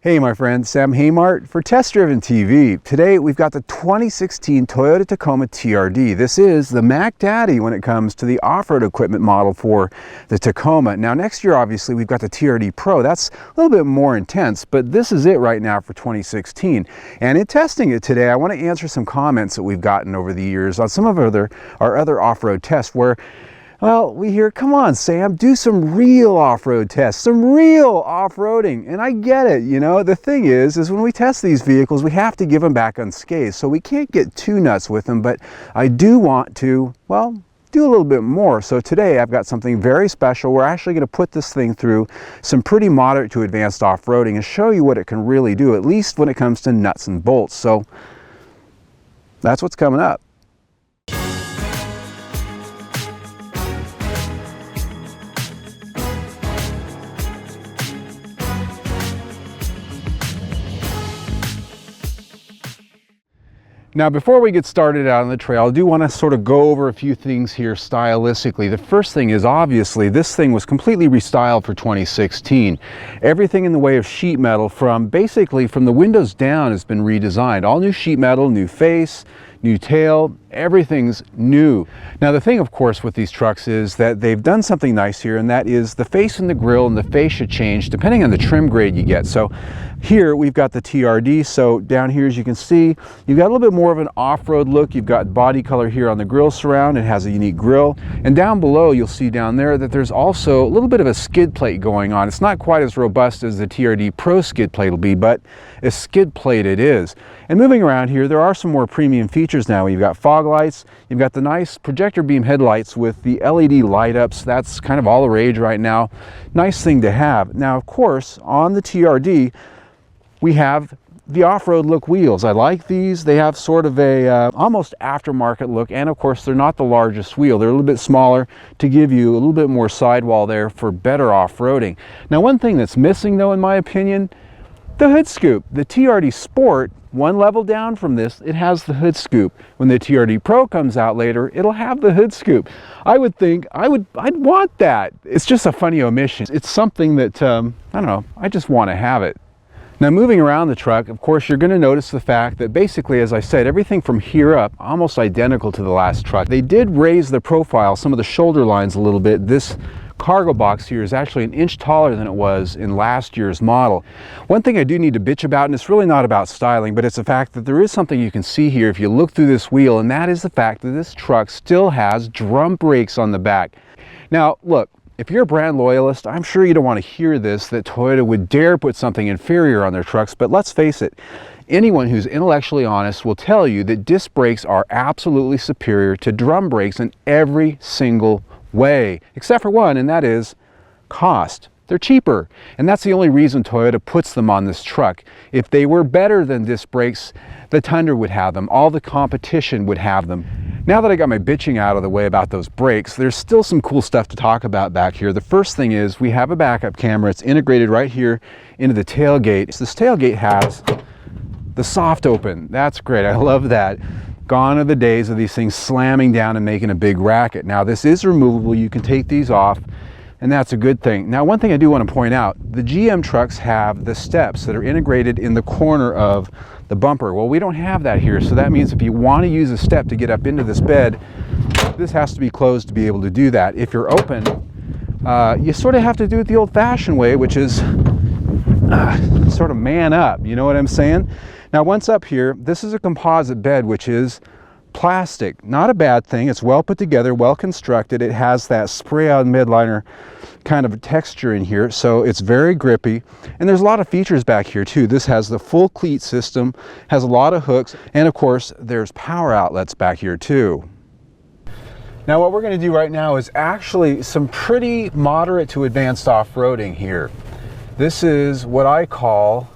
Hey my friend, Sam Haymart for Test Driven TV. Today we've got the 2016 Toyota Tacoma TRD. This is the Mac Daddy when it comes to the off-road equipment model for the Tacoma. Now next year obviously we've got the TRD Pro. That's a little bit more intense, but this is it right now for 2016. And in testing it today, I want to answer some comments that we've gotten over the years on some of our other off-road tests where, well, we hear, come on, Sam, do some real off-road tests, some real off-roading. And I get it, you know. The thing is when we test these vehicles, we have to give them back unscathed. So we can't get too nuts with them, but I do want to, well, do a little bit more. So today I've got something very special. We're actually going to put this thing through some pretty moderate to advanced off-roading and show you what it can really do, at least when it comes to nuts and bolts. So that's what's coming up. Now before we get started out on the trail, I do want to sort of go over a few things here stylistically. The first thing is obviously this thing was completely restyled for 2016. Everything in the way of sheet metal basically from the windows down has been redesigned. All new sheet metal, new face, new tail, everything's new. Now the thing of course with these trucks is that they've done something nice here, and that is the face and the grille and the fascia change depending on the trim grade you get. So here we've got the TRD, so down here as you can see, you've got a little bit more of an off-road look. You've got body color here on the grille surround. It has a unique grille. And down below you'll see down there that there's also a little bit of a skid plate going on. It's not quite as robust as the TRD Pro skid plate will be, but a skid plate it is. And moving around here, there are some more premium features now. You've got fog lights, you've got the nice projector beam headlights with the LED light ups. That's kind of all the rage right now. Nice thing to have. Now of course on the TRD we have the off-road look wheels. I like these. They have sort of a almost aftermarket look, and of course they're not the largest wheel. They're a little bit smaller to give you a little bit more sidewall there for better off-roading. Now one thing that's missing though in my opinion, the hood scoop. The TRD Sport, one level down from this, it has the hood scoop. When the TRD Pro comes out later, it'll have the hood scoop. I would think I'd want that. It's just a funny omission. It's something that I don't know, I just want to have it. Now moving around the truck, of course, you're going to notice the fact that basically, as I said, everything from here up, almost identical to the last truck. They did raise the profile, some of the shoulder lines a little bit. This cargo box here is actually an inch taller than it was in last year's model. One thing I do need to bitch about, and it's really not about styling, but it's the fact that there is something you can see here if you look through this wheel, and that is the fact that this truck still has drum brakes on the back. Now, look, if you're a brand loyalist, I'm sure you don't want to hear this, that Toyota would dare put something inferior on their trucks, but let's face it, anyone who's intellectually honest will tell you that disc brakes are absolutely superior to drum brakes in every single way, except for one, and that is cost. They're cheaper, and that's the only reason Toyota puts them on this truck. If they were better than disc brakes, the Tundra would have them, all the competition would have them. Now that I got my bitching out of the way about those brakes, there's still some cool stuff to talk about back here. The first thing is we have a backup camera. It's integrated right here into the tailgate. This tailgate has the soft open. That's great. I love that. Gone are the days of these things slamming down and making a big racket. Now this is removable. You can take these off, and that's a good thing. Now one thing I do want to point out, the GM trucks have the steps that are integrated in the corner of the bumper. Well, we don't have that here, so that means if you want to use a step to get up into this bed, this has to be closed to be able to do that. If you're open, you sort of have to do it the old-fashioned way, which is sort of man up, you know what I'm saying? Now once up here, this is a composite bed, which is plastic. Not a bad thing. It's well put together, well constructed. It has that spray-on midliner kind of a texture in here, so it's very grippy. And there's a lot of features back here too. This has the full cleat system, has a lot of hooks, and of course there's power outlets back here too. Now what we're going to do right now is actually some pretty moderate to advanced off-roading here. This is what I call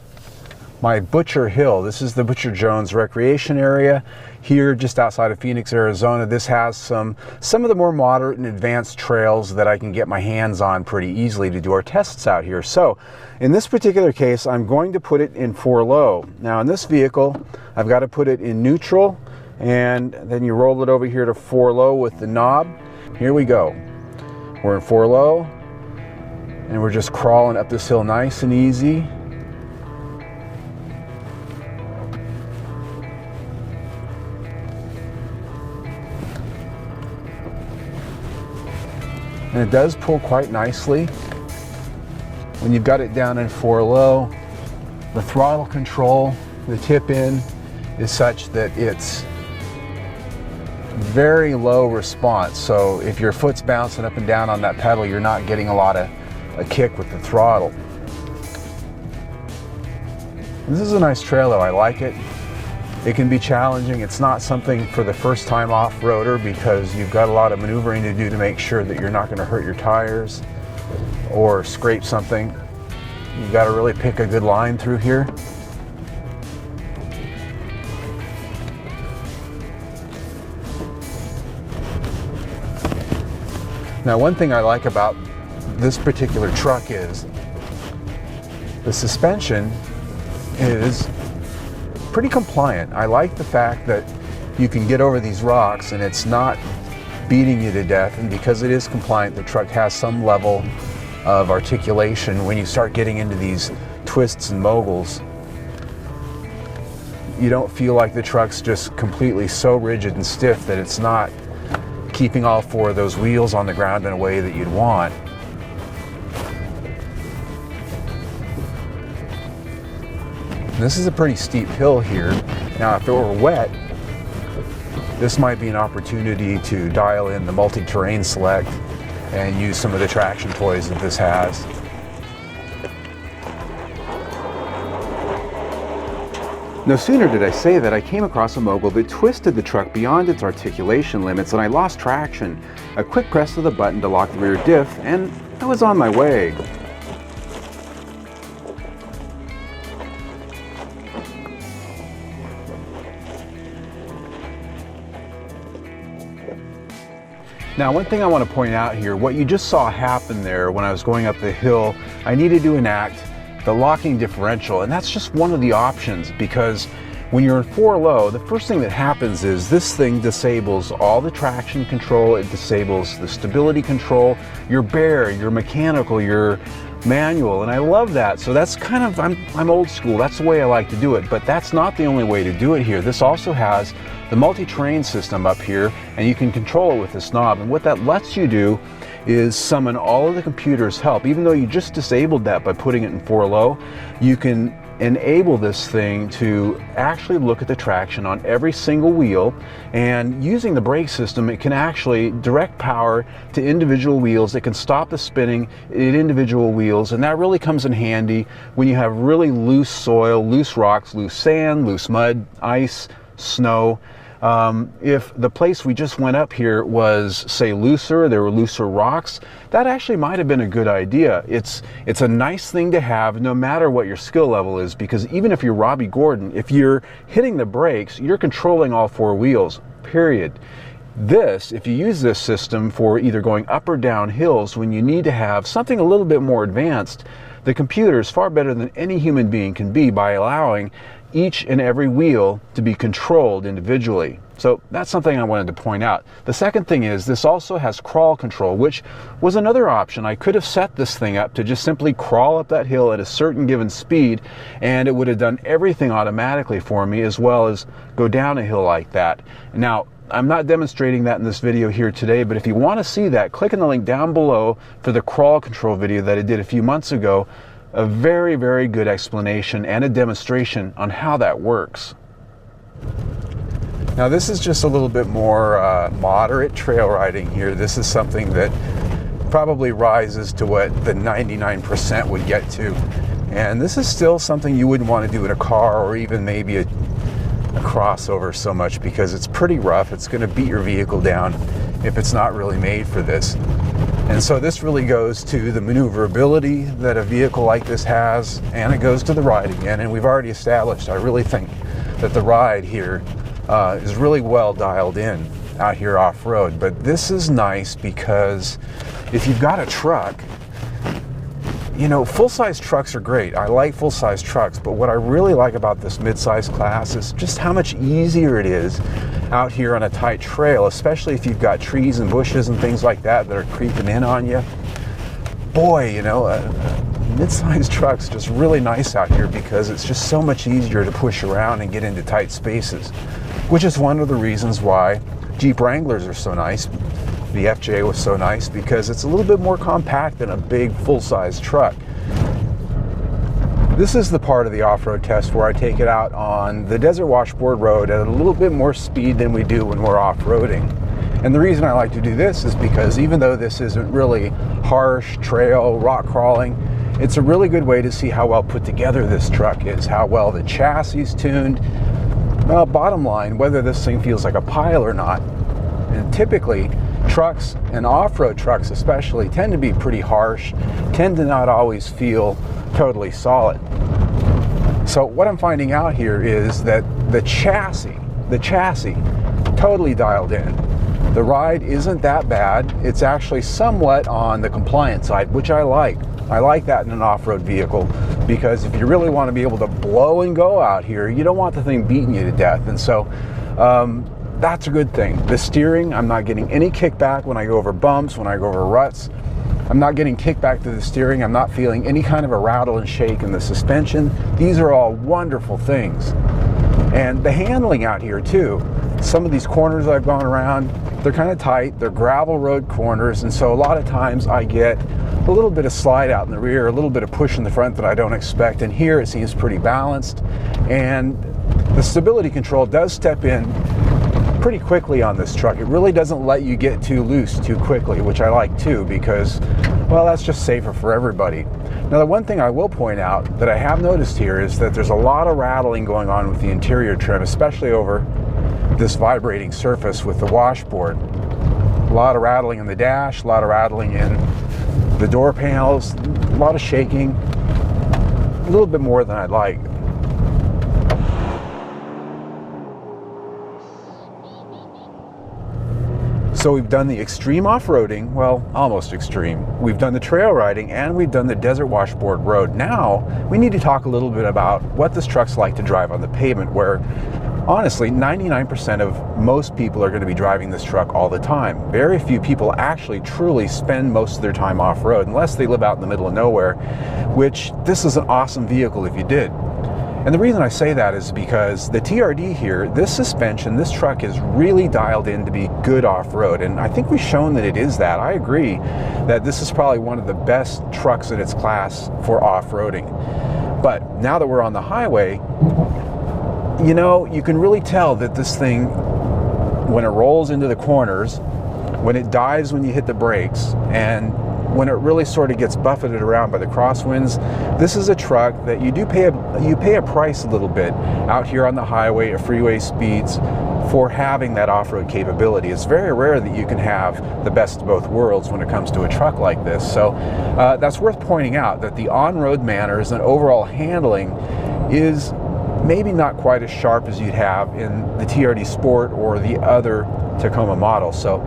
my Butcher Hill. This is the Butcher Jones recreation area here just outside of Phoenix, Arizona. This has some of the more moderate and advanced trails that I can get my hands on pretty easily to do our tests out here. So in this particular case, I'm going to put it in 4-low. Now in this vehicle, I've got to put it in neutral, and then you roll it over here to 4-low with the knob. Here we go. We're in 4-low, and we're just crawling up this hill nice and easy. and it does pull quite nicely. When you've got it down in 4 low, the throttle control, the tip in is such that it's very low response. So if your foot's bouncing up and down on that pedal, you're not getting a lot of a kick with the throttle. This is a nice trail though, I like it. It can be challenging. It's not something for the first time off-roader because you've got a lot of maneuvering to do to make sure that you're not going to hurt your tires or scrape something. You've got to really pick a good line through here. Now, one thing I like about this particular truck is the suspension is pretty compliant. I like the fact that you can get over these rocks and it's not beating you to death, and because it is compliant, the truck has some level of articulation. When you start getting into these twists and moguls, you don't feel like the truck's just completely so rigid and stiff that it's not keeping all 4 of those wheels on the ground in a way that you'd want. This is a pretty steep hill here. Now, if it were wet, this might be an opportunity to dial in the multi-terrain select and use some of the traction toys that this has. No sooner did I say that, I came across a mogul that twisted the truck beyond its articulation limits and I lost traction. A quick press of the button to lock the rear diff and I was on my way. Now, one thing I want to point out here, what you just saw happen there when I was going up the hill, I needed to enact the locking differential, and that's just one of the options, because when you're in 4 low, the first thing that happens is this thing disables all the traction control, it disables the stability control, your bear, your mechanical, your manual, and I love that. So that's kind of, I'm old school, that's the way I like to do it, but that's not the only way to do it here. This also has the multi-terrain system up here, and you can control it with this knob, and what that lets you do is summon all of the computer's help. Even though you just disabled that by putting it in 4 low, you can enable this thing to actually look at the traction on every single wheel, and using the brake system, it can actually direct power to individual wheels. It can stop the spinning at individual wheels, and that really comes in handy when you have really loose soil, loose rocks, loose sand, loose mud, ice, snow. If the place we just went up here was, say, looser, there were looser rocks, that actually might have been a good idea. It's a nice thing to have no matter what your skill level is, because even if you're Robbie Gordon, if you're hitting the brakes, you're controlling all 4 wheels, period. This, if you use this system for either going up or down hills, when you need to have something a little bit more advanced, the computer is far better than any human being can be by allowing each and every wheel to be controlled individually. So that's something I wanted to point out. The second thing is this also has crawl control, which was another option. I could have set this thing up to just simply crawl up that hill at a certain given speed, and it would have done everything automatically for me, as well as go down a hill like that. Now, I'm not demonstrating that in this video here today, but if you want to see that, click on the link down below for the crawl control video that I did a few months ago. A very, very good explanation and a demonstration on how that works. Now, this is just a little bit more moderate trail riding here. This is something that probably rises to what the 99% would get to. And this is still something you wouldn't want to do in a car or even maybe a crossover so much, because it's pretty rough. It's going to beat your vehicle down if it's not really made for this. And so this really goes to the maneuverability that a vehicle like this has, and it goes to the ride again. And we've already established, I really think that the ride here is really well dialed in out here off-road. But this is nice because if you've got a truck, you know, full-size trucks are great. I like full-size trucks, but what I really like about this mid-size class is just how much easier it is out here on a tight trail, especially if you've got trees and bushes and things like that that are creeping in on you. Boy, you know, mid-size truck's just really nice out here because it's just so much easier to push around and get into tight spaces, which is one of the reasons why Jeep Wranglers are so nice. the FJ was so nice because it's a little bit more compact than a big full-size truck. This is the part of the off-road test where I take it out on the desert washboard road at a little bit more speed than we do when we're off-roading. And the reason I like to do this is because even though this isn't really harsh trail, rock crawling, it's a really good way to see how well put together this truck is, how well the chassis is tuned. Well, bottom line, whether this thing feels like a pile or not. And typically, trucks, and off-road trucks especially, tend to be pretty harsh, tend to not always feel totally solid. So what I'm finding out here is that the chassis, totally dialed in. The ride isn't that bad. It's actually somewhat on the compliant side, which I like. I like that in an off-road vehicle because if you really want to be able to blow and go out here, you don't want the thing beating you to death. And so that's a good thing. The steering, I'm not getting any kickback when I go over bumps, when I go over ruts. I'm not getting kickback to the steering. I'm not feeling any kind of a rattle and shake in the suspension. These are all wonderful things. And the handling out here too. Some of these corners I've gone around, they're kind of tight. They're gravel road corners. And so a lot of times I get a little bit of slide out in the rear, a little bit of push in the front that I don't expect. And here it seems pretty balanced. And the stability control does step in pretty quickly on this truck. It really doesn't let you get too loose too quickly, which I like too, because, well, that's just safer for everybody. Now, the one thing I will point out that I have noticed here is that there's a lot of rattling going on with the interior trim, especially over this vibrating surface with the washboard. A lot of rattling in the dash, a lot of rattling in the door panels, a lot of shaking, a little bit more than I'd like. So we've done the extreme off-roading, well, almost extreme. We've done the trail riding and we've done the desert washboard road. Now, we need to talk a little bit about what this truck's like to drive on the pavement, where honestly, 99% of most people are going to be driving this truck all the time. Very few people actually truly spend most of their time off-road, unless they live out in the middle of nowhere, which this is an awesome vehicle if you did. And the reason I say that is because the TRD here, this suspension, this truck is really dialed in to be good off-road. And I think we've shown that it is that. I agree that this is probably one of the best trucks in its class for off-roading. But now that we're on the highway, you know, you can really tell that this thing, when it rolls into the corners, when it dives when you hit the brakes, and when it really sort of gets buffeted around by the crosswinds, this is a truck that you pay a price a little bit out here on the highway at freeway speeds for having that off-road capability. It's very rare that you can have the best of both worlds when it comes to a truck like this. So that's worth pointing out, that the on-road manners and overall handling is maybe not quite as sharp as you'd have in the TRD Sport or the other Tacoma models. So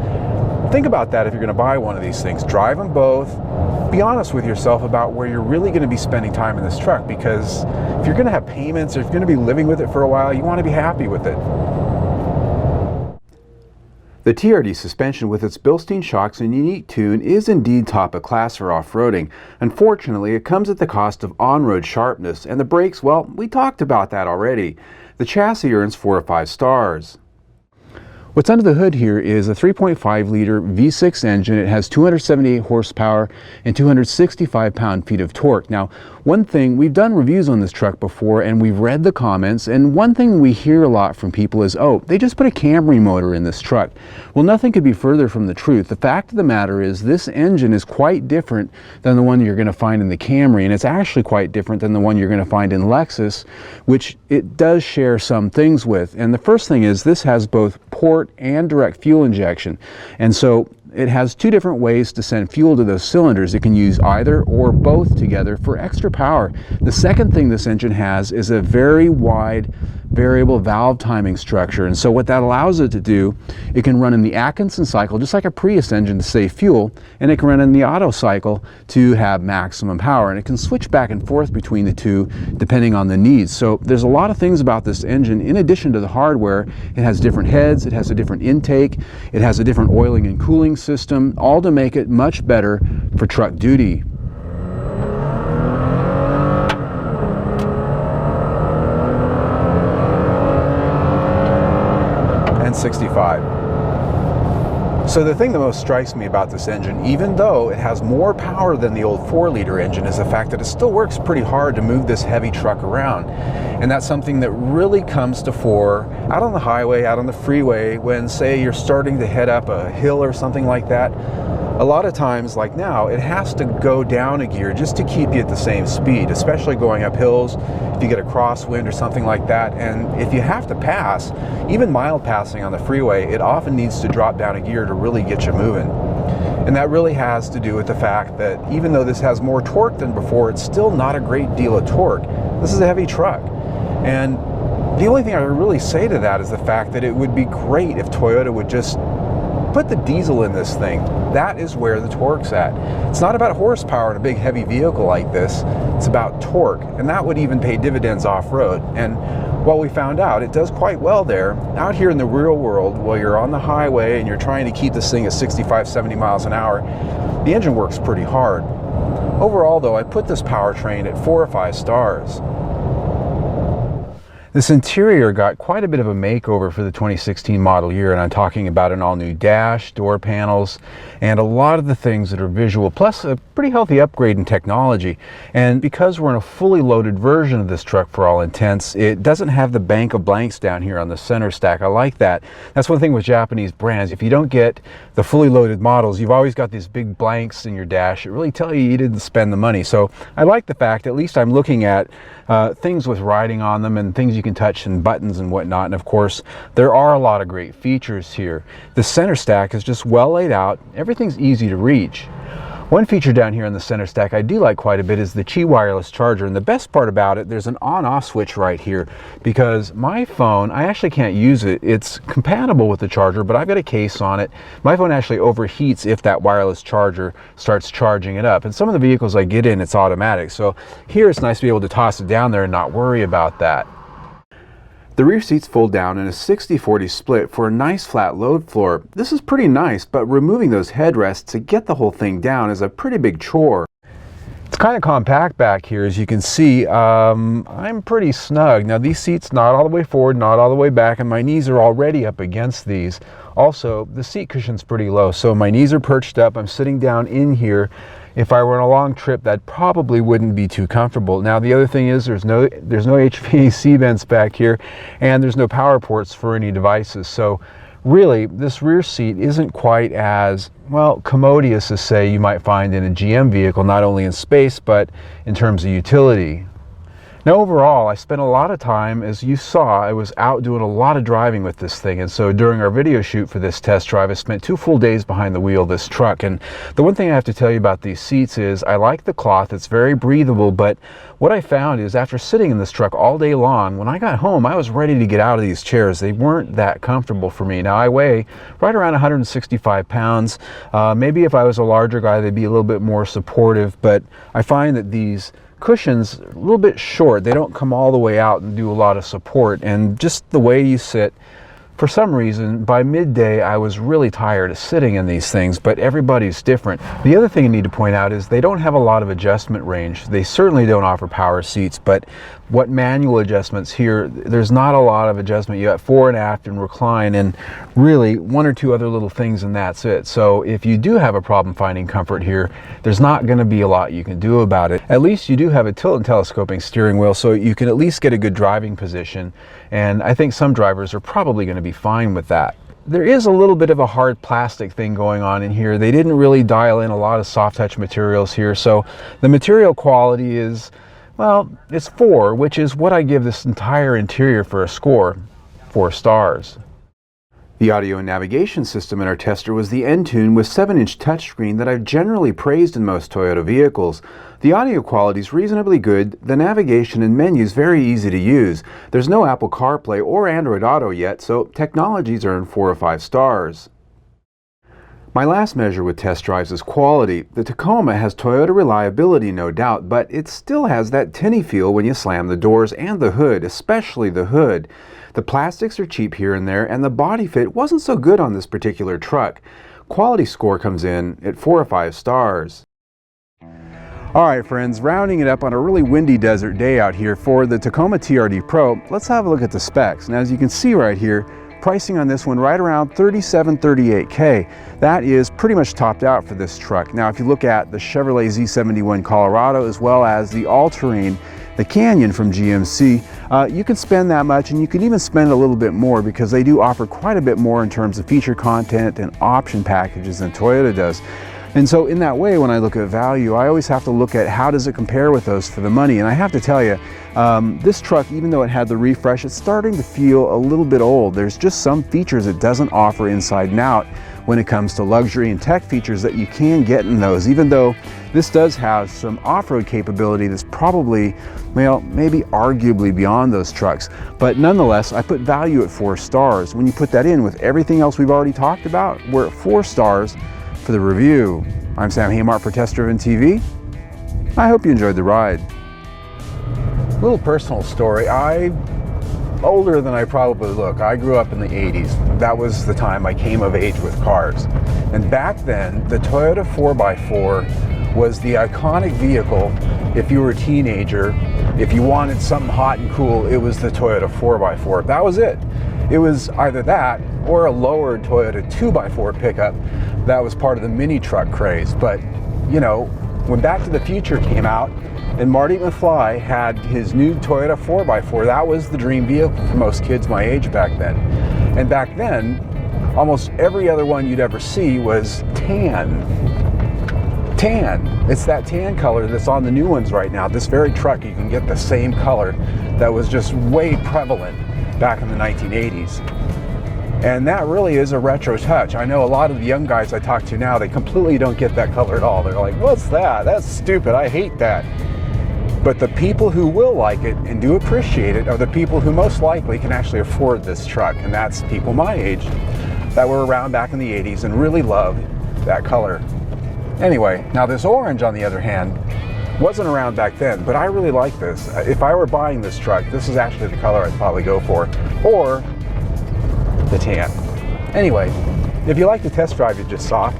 think about that if you're going to buy one of these things. Drive them both. Be honest with yourself about where you're really going to be spending time in this truck, because if you're going to have payments or if you're going to be living with it for a while, you want to be happy with it. The TRD suspension with its Bilstein shocks and unique tune is indeed top of class for off-roading. Unfortunately, it comes at the cost of on-road sharpness, and the brakes, well, we talked about that already. The chassis earns 4 or 5 stars. What's under the hood here is a 3.5 liter V6 engine. It has 278 horsepower and 265 pound-feet of torque. Now, one thing, we've done reviews on this truck before and we've read the comments, and one thing we hear a lot from people is, oh, they just put a Camry motor in this truck. Well, nothing could be further from the truth. The fact of the matter is this engine is quite different than the one you're going to find in the Camry, and it's actually quite different than the one you're going to find in Lexus, which it does share some things with. And the first thing is this has both port and direct fuel injection, and so it has 2 different ways to send fuel to those cylinders. It can use either or both together for extra power. The second thing this engine has is a very wide variable valve timing structure, and so what that allows it to do, it can run in the Atkinson cycle just like a Prius engine to save fuel, and it can run in the auto cycle to have maximum power, and it can switch back and forth between the two depending on the needs. So there's a lot of things about this engine. In addition to the hardware, it has different heads, it has a different intake, it has a different oiling and cooling system, all to make it much better for truck duty. And 65. So the thing that most strikes me about this engine, even though it has more power than the old 4-liter engine, is the fact that it still works pretty hard to move this heavy truck around. And that's something that really comes to fore out on the highway, out on the freeway, when, say, you're starting to head up a hill or something like that. A lot of times, like now, it has to go down a gear just to keep you at the same speed, especially going up hills, if you get a crosswind or something like that. And if you have to pass, even mild passing on the freeway, it often needs to drop down a gear to really get you moving. And that really has to do with the fact that even though this has more torque than before, it's still not a great deal of torque. This is a heavy truck. And the only thing I would really say to that is the fact that it would be great if Toyota would just put the diesel in this thing. That is where the torque's at. It's not about horsepower in a big heavy vehicle like this, it's about torque, and that would even pay dividends off-road. And what we found out, it does quite well there. Out here in the real world, while you're on the highway and you're trying to keep this thing at 65, 70 miles an hour, the engine works pretty hard. Overall though, I put this powertrain at 4 or 5 stars. This interior got quite a bit of a makeover for the 2016 model year, and I'm talking about an all-new dash, door panels, and a lot of the things that are visual, plus a pretty healthy upgrade in technology. And because we're in a fully loaded version of this truck for all intents, it doesn't have the bank of blanks down here on the center stack. I like that. That's one thing with Japanese brands. If you don't get the fully loaded models, you've always got these big blanks in your dash. It really tells you didn't spend the money. So I like the fact, at least I'm looking at things with writing on them and things you can touch and buttons and whatnot. And of course, there are a lot of great features here. The center stack is just well laid out. Everything's easy to reach. One feature down here in the center stack I do like quite a bit is the Qi wireless charger, and the best part about it, there's an on-off switch right here, because my phone, I actually can't use it. It's compatible with the charger, but I've got a case on it. My phone actually overheats if that wireless charger starts charging it up, and some of the vehicles I get in, it's automatic. So here it's nice to be able to toss it down there and not worry about that. The rear seats fold down in a 60-40 split for a nice flat load floor. This is pretty nice, but removing those headrests to get the whole thing down is a pretty big chore. It's kind of compact back here, as you can see. I'm pretty snug. Now these seats not all the way forward, not all the way back, and my knees are already up against these. Also, the seat cushion's pretty low, so my knees are perched up. I'm sitting down in here. If I were on a long trip, that probably wouldn't be too comfortable. Now the other thing is there's no HVAC vents back here, and there's no power ports for any devices. So really, this rear seat isn't quite as, well, commodious as, say, you might find in a GM vehicle, not only in space, but in terms of utility. Now overall, I spent a lot of time, as you saw, I was out doing a lot of driving with this thing, and so during our video shoot for this test drive, I spent 2 full days behind the wheel of this truck. And the one thing I have to tell you about these seats is I like the cloth. It's very breathable, but what I found is after sitting in this truck all day long, when I got home, I was ready to get out of these chairs. They weren't that comfortable for me. Now I weigh right around 165 pounds. Maybe if I was a larger guy, they'd be a little bit more supportive, but I find that these cushions are a little bit short. They don't come all the way out and do a lot of support, and just the way you sit, for some reason, by midday, I was really tired of sitting in these things, but everybody's different. The other thing I need to point out is they don't have a lot of adjustment range. They certainly don't offer power seats, but what manual adjustments here, there's not a lot of adjustment. You got fore and aft and recline, and really 1 or 2 other little things, and that's it. So if you do have a problem finding comfort here, there's not going to be a lot you can do about it. At least you do have a tilt and telescoping steering wheel, so you can at least get a good driving position, and I think some drivers are probably going to be fine with that. There is a little bit of a hard plastic thing going on in here. They didn't really dial in a lot of soft touch materials here, so the material quality is, well, it's 4, which is what I give this entire interior for a score, 4 stars. The audio and navigation system in our tester was the Entune with 7-inch touchscreen that I've generally praised in most Toyota vehicles. The audio quality is reasonably good, the navigation and menus very easy to use. There's no Apple CarPlay or Android Auto yet, so technology's earned 4 or 5 stars. My last measure with test drives is quality. The Tacoma has Toyota reliability, no doubt, but it still has that tinny feel when you slam the doors and the hood, especially the hood. The plastics are cheap here and there, and the body fit wasn't so good on this particular truck. Quality score comes in at 4 or 5 stars. Alright friends, rounding it up on a really windy desert day out here for the Tacoma TRD Pro, let's have a look at the specs. And as you can see right here, Pricing on this one right around $37,000, $38K. That is pretty much topped out for this truck. Now, if you look at the Chevrolet Z71 Colorado, as well as the all-terrain, the Canyon from GMC, you can spend that much, and you can even spend a little bit more because they do offer quite a bit more in terms of feature content and option packages than Toyota does. And so in that way, when I look at value, I always have to look at how does it compare with those for the money. And I have to tell you, this truck, even though it had the refresh, it's starting to feel a little bit old. There's just some features it doesn't offer inside and out when it comes to luxury and tech features that you can get in those, even though this does have some off-road capability that's probably, well, maybe arguably beyond those trucks. But nonetheless, I put value at 4 stars. When you put that in with everything else we've already talked about, we're at 4 stars for the review. I'm Sam Haymart for Test Driven TV. I hope you enjoyed the ride. Little personal story. I'm older than I probably look. I grew up in the 80s. That was the time I came of age with cars. And back then, the Toyota 4x4 was the iconic vehicle. If you were a teenager, if you wanted something hot and cool, it was the Toyota 4x4. That was it. It was either that or a lowered Toyota 2x4 pickup that was part of the mini truck craze. But, you know, when Back to the Future came out and Marty McFly had his new Toyota 4x4, that was the dream vehicle for most kids my age back then. And back then, almost every other one you'd ever see was tan. Tan. It's that tan color that's on the new ones right now. This very truck, you can get the same color that was just way prevalent back in the 1980s. And that really is a retro touch. I know a lot of the young guys I talk to now, they completely don't get that color at all. They're like, what's that? That's stupid. I hate that. But the people who will like it and do appreciate it are the people who most likely can actually afford this truck. And that's people my age that were around back in the 80s and really loved that color. Anyway, now this orange, on the other hand, wasn't around back then, but I really like this. If I were buying this truck, this is actually the color I'd probably go for, or the tan. Anyway, if you like the test drive you just saw,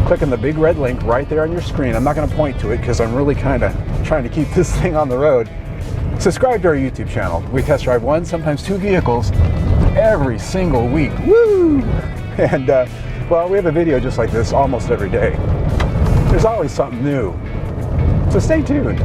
click on the big red link right there on your screen. I'm not going to point to it because I'm really kind of trying to keep this thing on the road. Subscribe to our YouTube channel. We test drive 1, sometimes 2 vehicles every single week. Woo! And well, we have a video just like this almost every day. There's always something new. So stay tuned.